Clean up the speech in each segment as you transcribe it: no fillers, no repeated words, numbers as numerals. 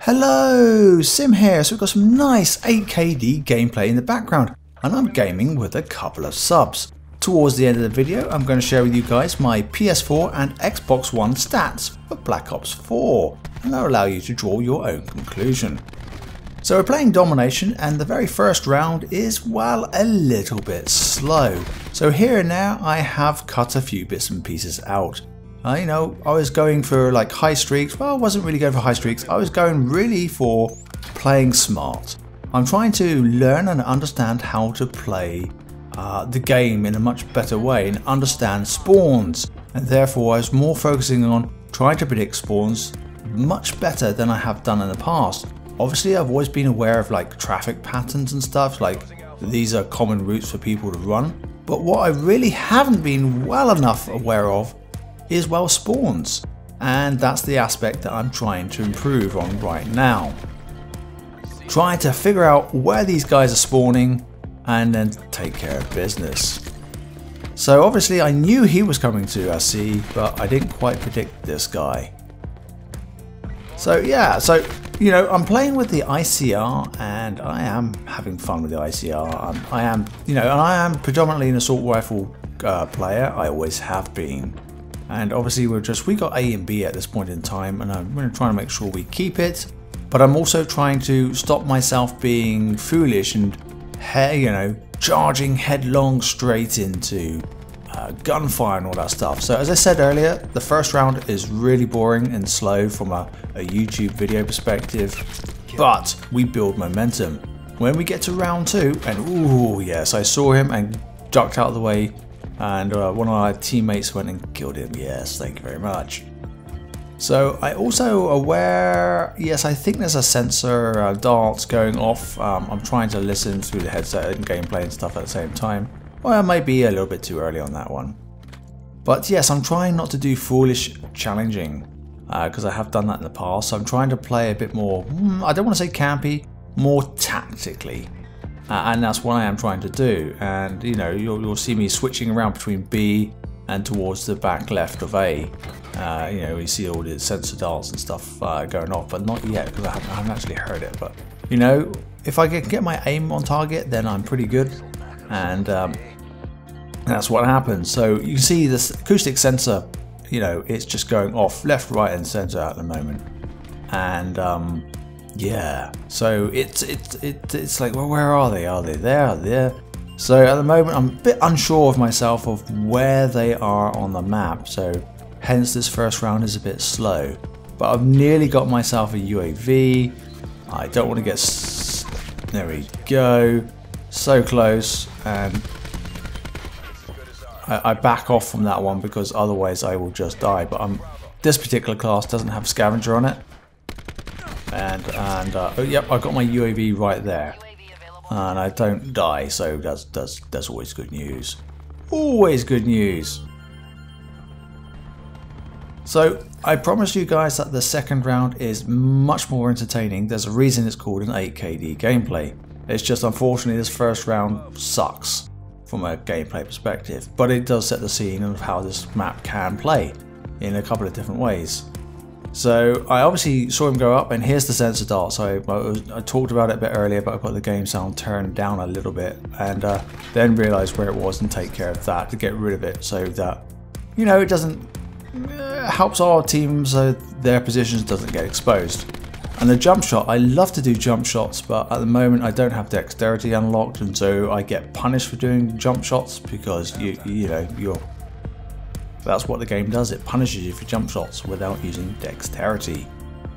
Hello, Sim here. So we've got some nice 8KD gameplay in the background, and I'm gaming with a couple of subs. Towards the end of the video, I'm going to share with you guys my PS4 and Xbox One stats for Black Ops 4, and that'll allow you to draw your own conclusion. So we're playing Domination, and the very first round is, well, a little bit slow. So here and now, I have cut a few bits and pieces out. I was going for like high streaks. Well, I wasn't really going for high streaks. I was going really for playing smart. I'm trying to learn and understand how to play the game in a much better way and understand spawns. And therefore, I was more focusing on trying to predict spawns much better than I have done in the past. Obviously, I've always been aware of like traffic patterns and stuff, like these are common routes for people to run. But what I really haven't been well enough aware of is, well, spawns, and that's the aspect that I'm trying to improve on right now. Trying to figure out where these guys are spawning and then take care of business. So obviously I knew he was coming to SC, but I didn't quite predict this guy. So yeah, I'm playing with the ICR and I am having fun with the ICR. I am predominantly an assault rifle player. I always have been. And obviously we got A and B at this point in time, and I'm going to try to make sure we keep it. But I'm also trying to stop myself being foolish and, charging headlong straight into gunfire and all that stuff. So as I said earlier, the first round is really boring and slow from a YouTube video perspective, but we build momentum. When we get to round 2, and ooh yes, I saw him and ducked out of the way. And one of our teammates went and killed him. Yes, thank you very much. So I also aware, yes, I think there's a sensor darts going off. I'm trying to listen through the headset and gameplay and stuff at the same time. Well, I might be a little bit too early on that one. But yes, I'm trying not to do foolish challenging because I have done that in the past. So I'm trying to play a bit more, I don't want to say campy, more tactically. And that's what I am trying to do, and you'll see me switching around between B and towards the back left of A. You see all the sensor darts and stuff going off, but not yet because I haven't actually heard it. But if I can get my aim on target, then I'm pretty good, and that's what happens. So you can see this acoustic sensor, it's just going off left, right, and center at the moment, and yeah, so it's like, well, where are they? Are they there? Are they there? So at the moment I'm a bit unsure of myself of where they are on the map, so hence this first round is a bit slow. But I've nearly got myself a UAV. I don't want to get there we go, so close, and I back off from that one because otherwise I will just die. But this particular class doesn't have scavenger on it. Oh, yep, I got my UAV right there, and I don't die, so that's always good news. Always good news. So I promise you guys that the second round is much more entertaining. There's a reason it's called an 8KD gameplay. It's just unfortunately this first round sucks from a gameplay perspective, but it does set the scene of how this map can play in a couple of different ways. So I obviously saw him go up, and here's the sensor dart. So I talked about it a bit earlier, but I got the game sound turned down a little bit, and then realised where it was and take care of that to get rid of it, so that it doesn't helps our team so their positions doesn't get exposed. And the jump shot, I love to do jump shots, but at the moment I don't have dexterity unlocked, and so I get punished for doing jump shots because you're. That's what the game does, it punishes you for jump shots without using dexterity.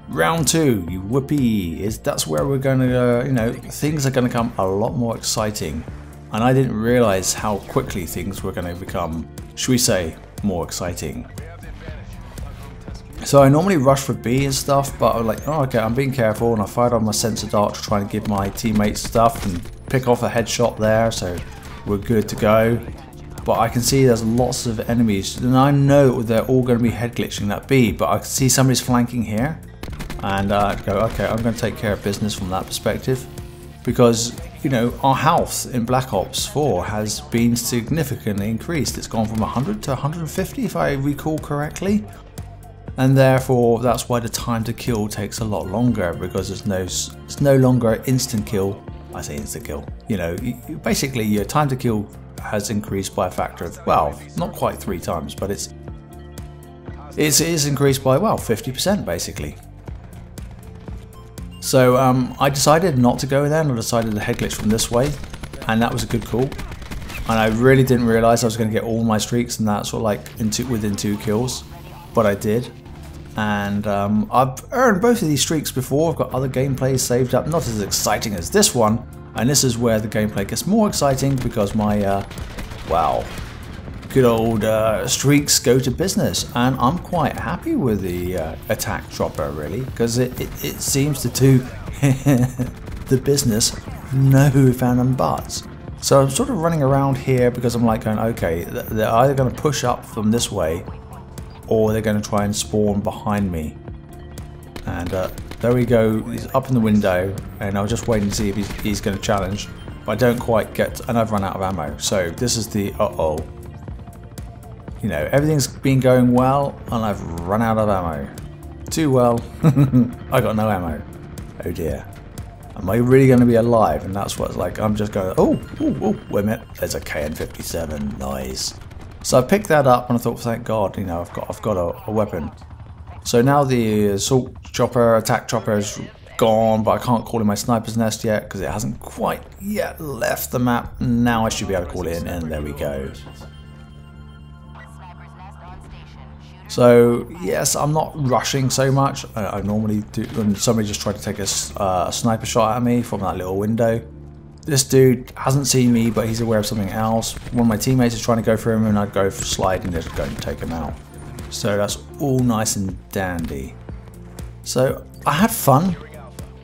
Round 2, you whoopee, that's where we're going to, things are going to become a lot more exciting. And I didn't realise how quickly things were going to become, should we say, more exciting. So I normally rush for B and stuff, but I'm like, oh okay, I'm being careful, and I fired on my sensor dart to try and give my teammates stuff and pick off a headshot there, so we're good to go. But I can see there's lots of enemies, and I know they're all going to be head glitching that B, but I can see somebody's flanking here, and I go, okay, I'm going to take care of business from that perspective, because our health in Black Ops 4 has been significantly increased. It's gone from 100 to 150 if I recall correctly, and therefore that's why the time to kill takes a lot longer, because it's no longer an instant kill. I say instant kill. You know, basically your time to kill has increased by a factor of, well, not quite 3 times, but it is increased by, well, 50% basically. So I decided not to go there, and I decided to head glitch from this way, and that was a good call. And I really didn't realise I was going to get all my streaks and that sort of like within 2 kills, but I did. And I've earned both of these streaks before. I've got other gameplays saved up, not as exciting as this one. And this is where the gameplay gets more exciting, because my, wow, good old streaks go to business. And I'm quite happy with the attack dropper, really, because it seems to do the business, no ifs and buts. So I'm sort of running around here because I'm like going, okay, they're either going to push up from this way, or they're going to try and spawn behind me. And there we go, he's up in the window, and I was just waiting to see if he's going to challenge. But I don't quite get, and I've run out of ammo. So this is the uh-oh. You know, everything's been going well, and I've run out of ammo. Too well. I got no ammo. Oh dear. Am I really going to be alive? And that's what it's like. I'm just going, oh, wait a minute. There's a KN-57. Nice. So I picked that up and I thought, thank God, you know, I've got a weapon. So now the assault chopper, attack chopper is gone, but I can't call it my sniper's nest yet because it hasn't quite yet left the map. Now I should be able to call it in, and there we go. So yes, I'm not rushing so much. I normally do when somebody just tried to take a sniper shot at me from that little window. This dude hasn't seen me, but he's aware of something else. One of my teammates is trying to go for him, and I'd go for slide and just go and take him out. So that's all nice and dandy. So I had fun,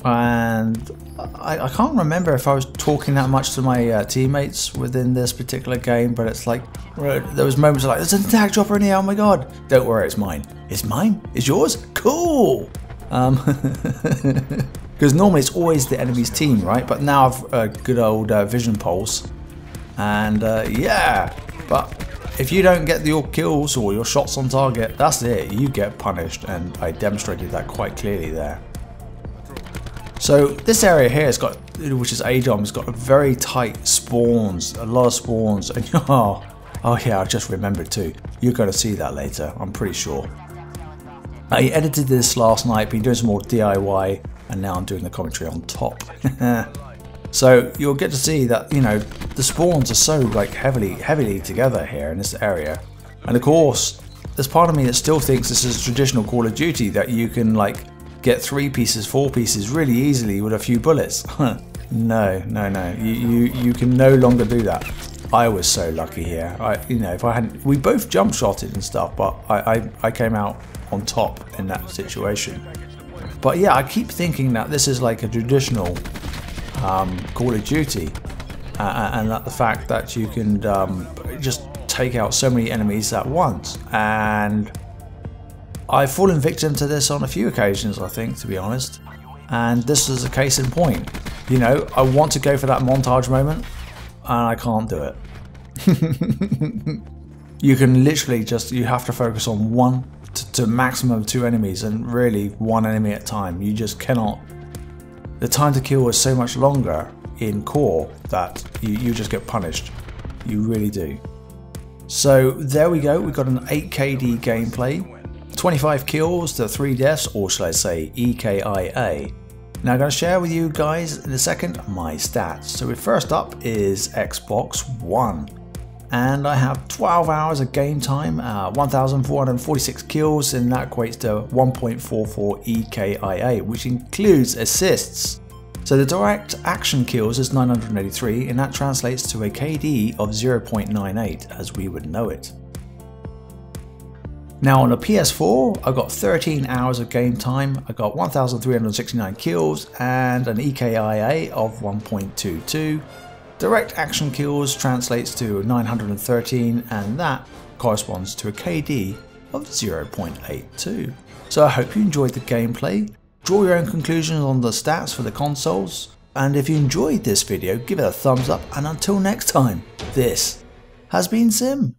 and I can't remember if I was talking that much to my teammates within this particular game, but it's like, there was moments like, there's an attack dropper in here, oh my god. Don't worry, it's mine. It's mine? It's yours? Cool! Because normally it's always the enemy's team, right? But now I've a good old vision pulse. And yeah, but if you don't get your kills or your shots on target, that's it, you get punished. And I demonstrated that quite clearly there. So this area here has got, which is ADOM, has got a very tight spawns, a lot of spawns. And oh yeah, I just remembered too. You're going to see that later, I'm pretty sure. I edited this last night, been doing some more DIY, and now I'm doing the commentary on top. So you'll get to see that, you know, the spawns are so like heavily together here in this area. And of course, there's part of me that still thinks this is a traditional Call of Duty, that you can like get 3 pieces, 4 pieces really easily with a few bullets. No, you can no longer do that. I was so lucky here. You know, if I hadn't, we both jump shotted and stuff, but I came out on top in that situation. But yeah, I keep thinking that this is like a traditional Call of Duty, and that the fact that you can just take out so many enemies at once. And I've fallen victim to this on a few occasions, I think, to be honest. And this is a case in point. You know, I want to go for that montage moment, and I can't do it. You can literally just, you have to focus on 1 to maximum 2 enemies, and really 1 enemy at a time. You just cannot. The time to kill is so much longer in core that you just get punished. You really do. So there we go, we've got an 8KD gameplay. 25 kills to 3 deaths, or shall I say EKIA. Now I'm going to share with you guys in a second my stats. So first up is Xbox One. And I have 12 hours of game time, 1,446 kills, and that equates to 1.44 EKIA, which includes assists. So the direct action kills is 983, and that translates to a KD of 0.98 as we would know it. Now on the PS4, I got 13 hours of game time, I got 1,369 kills and an EKIA of 1.22. Direct action kills translates to 913, and that corresponds to a KD of 0.82. So I hope you enjoyed the gameplay. Draw your own conclusions on the stats for the consoles, and if you enjoyed this video, give it a thumbs up, and until next time, this has been Sim.